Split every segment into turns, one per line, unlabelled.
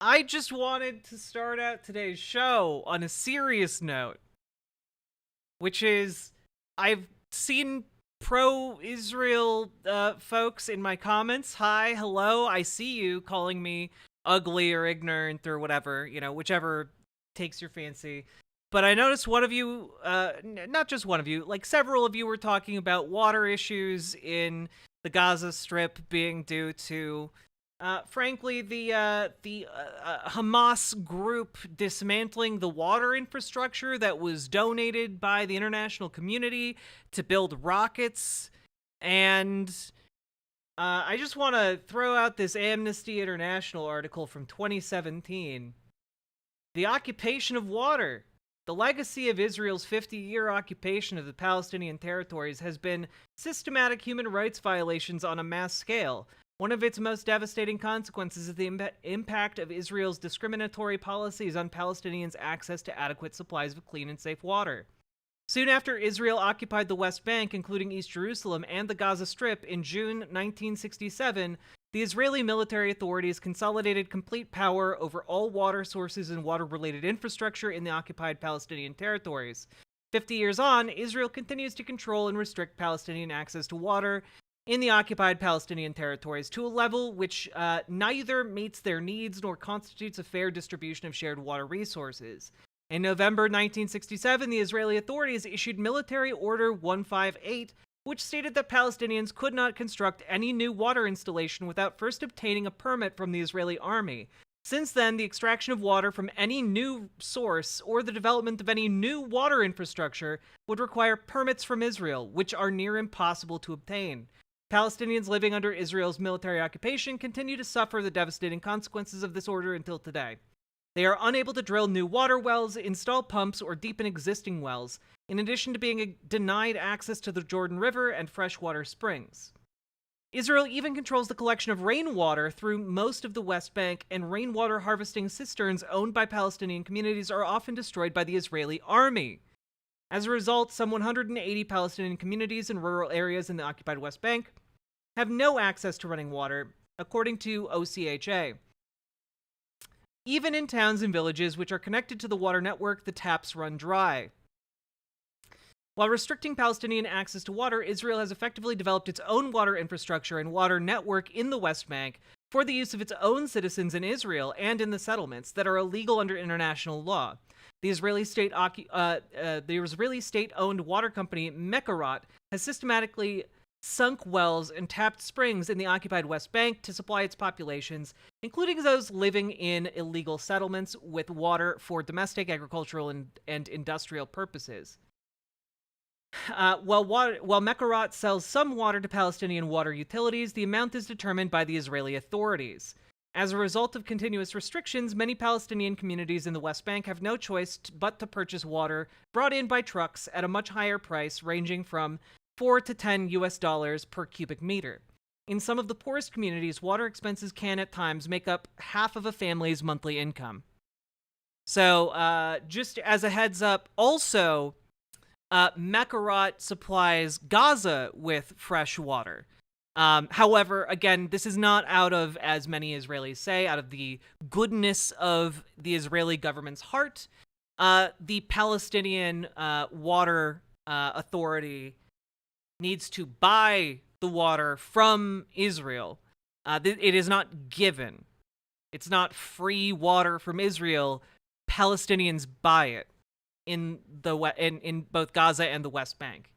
I just wanted to start out today's show on a serious note, which is I've seen pro-Israel folks in my comments. Hi, hello, I see you calling me ugly or ignorant or whatever, whichever takes your fancy. But I noticed one of you, not just one of you, like several of you were talking about water issues in the Gaza Strip being due to frankly, the Hamas group dismantling the water infrastructure that was donated by the international community to build rockets. And I just want to throw out this Amnesty International article from 2017. The occupation of water. The legacy of Israel's 50-year occupation of the Palestinian territories has been systematic human rights violations on a mass scale. One of its most devastating consequences is the impact of Israel's discriminatory policies on Palestinians' access to adequate supplies of clean and safe water. Soon after Israel occupied the West Bank, including East Jerusalem and the Gaza Strip, in June 1967, the Israeli military authorities consolidated complete power over all water sources and water-related infrastructure in the occupied Palestinian territories. 50 years on, Israel continues to control and restrict Palestinian access to water in the occupied Palestinian territories to a level which neither meets their needs nor constitutes a fair distribution of shared water resources. In November 1967, the Israeli authorities issued Military Order 158, which stated that Palestinians could not construct any new water installation without first obtaining a permit from the Israeli army. Since then, the extraction of water from any new source or the development of any new water infrastructure would require permits from Israel, which are near impossible to obtain. Palestinians living under Israel's military occupation continue to suffer the devastating consequences of this order until today. They are unable to drill new water wells, install pumps, or deepen existing wells, in addition to being denied access to the Jordan River and freshwater springs. Israel even controls the collection of rainwater through most of the West Bank, and rainwater harvesting cisterns owned by Palestinian communities are often destroyed by the Israeli army. As a result, some 180 Palestinian communities in rural areas in the occupied West Bank have no access to running water, according to OCHA. Even in towns and villages which are connected to the water network, the taps run dry. While restricting Palestinian access to water, Israel has effectively developed its own water infrastructure and water network in the West Bank for the use of its own citizens in Israel and in the settlements that are illegal under international law. The Israeli state-owned water company Mekarot has systematically sunk wells and tapped springs in the occupied West Bank to supply its populations, including those living in illegal settlements, with water for domestic, agricultural, and industrial purposes. While Mekarot sells some water to Palestinian water utilities, the amount is determined by the Israeli authorities. As a result of continuous restrictions, many Palestinian communities in the West Bank have no choice but to purchase water brought in by trucks at a much higher price, ranging from $4 to $10 per cubic meter. In some of the poorest communities, water expenses can at times make up half of a family's monthly income. So, just as a heads up, also, Mekarot supplies Gaza with fresh water. However, again, this is not out of, as many Israelis say, out of the goodness of the Israeli government's heart. The Palestinian Water Authority needs to buy the water from Israel. It is not given. It's not free water from Israel. Palestinians buy it in both Gaza and the West Bank.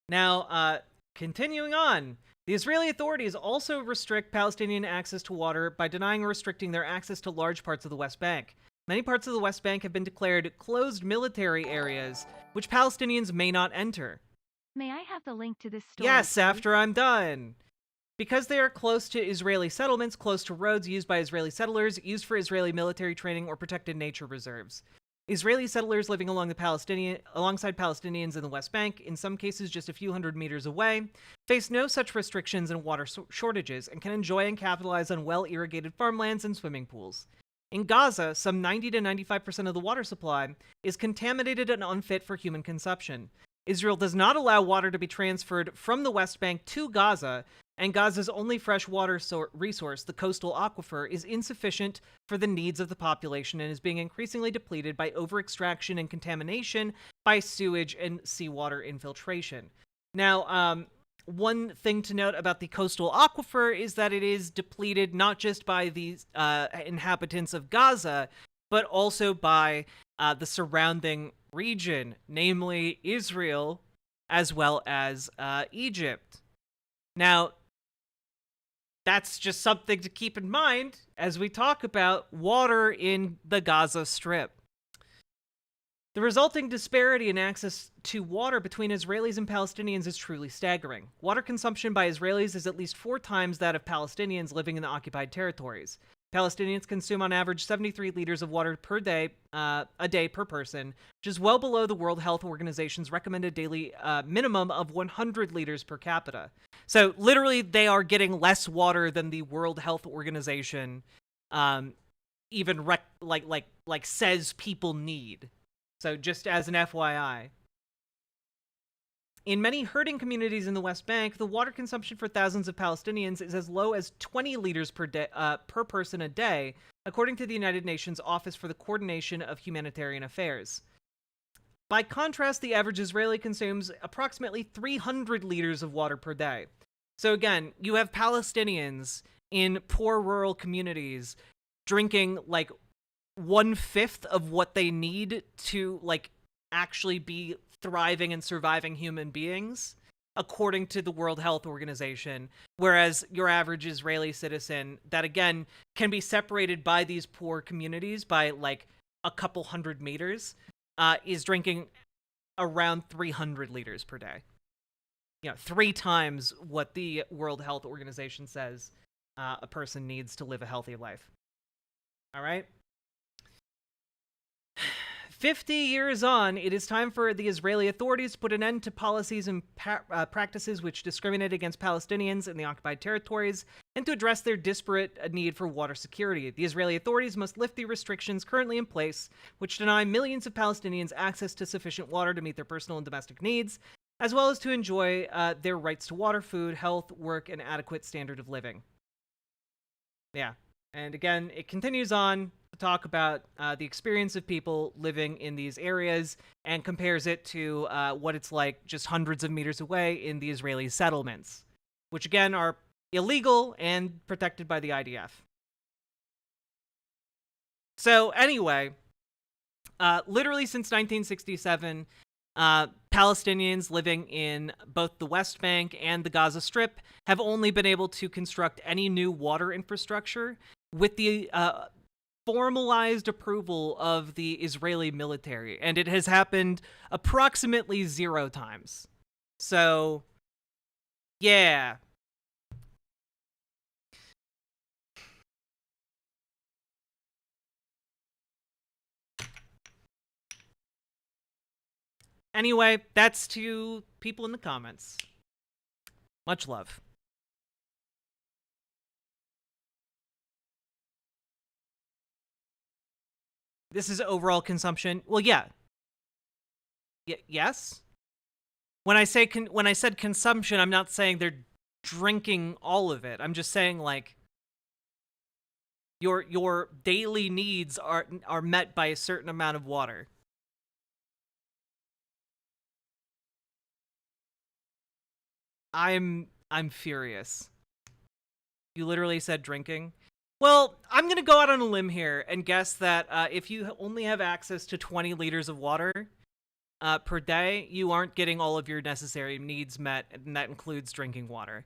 Now, continuing on, the Israeli authorities also restrict Palestinian access to water by denying or restricting their access to large parts of the West Bank. Many parts of the West Bank have been declared closed military areas, which Palestinians may not enter.
May I have the link to this story?
Yes,
please?
after I'm done. Because they are close to Israeli settlements, close to roads used by Israeli settlers, used for Israeli military training, or protected nature reserves. Israeli settlers living alongside Palestinians in the West Bank, in some cases just a few hundred meters away, face no such restrictions and water shortages, and can enjoy and capitalize on well-irrigated farmlands and swimming pools. In Gaza, some 90 to 95% of the water supply is contaminated and unfit for human consumption. Israel does not allow water to be transferred from the West Bank to Gaza, and Gaza's only fresh water resource, the coastal aquifer, is insufficient for the needs of the population and is being increasingly depleted by over-extraction and contamination by sewage and seawater infiltration. Now, one thing to note about the coastal aquifer is that it is depleted not just by the inhabitants of Gaza, but also by the surrounding region, namely Israel, as well as Egypt. Now, that's just something to keep in mind as we talk about water in the Gaza Strip. The resulting disparity in access to water between Israelis and Palestinians is truly staggering. Water consumption by Israelis is at least 4 times that of Palestinians living in the occupied territories. Palestinians consume on average 73 liters of water per day, a day per person, which is well below the World Health Organization's recommended daily minimum of 100 liters per capita. So literally, they are getting less water than the World Health Organization even says people need. So just as an FYI. In many hurting communities in the West Bank, the water consumption for thousands of Palestinians is as low as 20 liters per person a day, according to the United Nations Office for the Coordination of Humanitarian Affairs. By contrast, the average Israeli consumes approximately 300 liters of water per day. So again, you have Palestinians in poor rural communities drinking like 1/5 of what they need to actually be thriving and surviving human beings, according to the World Health Organization, whereas your average Israeli citizen, that again can be separated by these poor communities by like a couple hundred meters, is drinking around 300 liters per day. 3 times what the World Health Organization says a person needs to live a healthy life. All right? 50 years on, it is time for the Israeli authorities to put an end to policies and practices which discriminate against Palestinians in the occupied territories and to address their disparate need for water security. The Israeli authorities must lift the restrictions currently in place, which deny millions of Palestinians access to sufficient water to meet their personal and domestic needs, as well as to enjoy their rights to water, food, health, work, and adequate standard of living. Yeah. And again, it continues on to talk about the experience of people living in these areas and compares it to what it's like just hundreds of meters away in the Israeli settlements, which again are illegal and protected by the IDF. So anyway, literally since 1967, Palestinians living in both the West Bank and the Gaza Strip have only been able to construct any new water infrastructure with the formalized approval of the Israeli military, and it has happened approximately 0 times. So, yeah. Anyway, that's to people in the comments. Much love. This is overall consumption. Well, yeah. Yes. When I said consumption, I'm not saying they're drinking all of it. I'm just saying like your daily needs are met by a certain amount of water. I'm furious. You literally said drinking. Well, I'm going to go out on a limb here and guess that if you only have access to 20 liters of water per day, you aren't getting all of your necessary needs met, and that includes drinking water.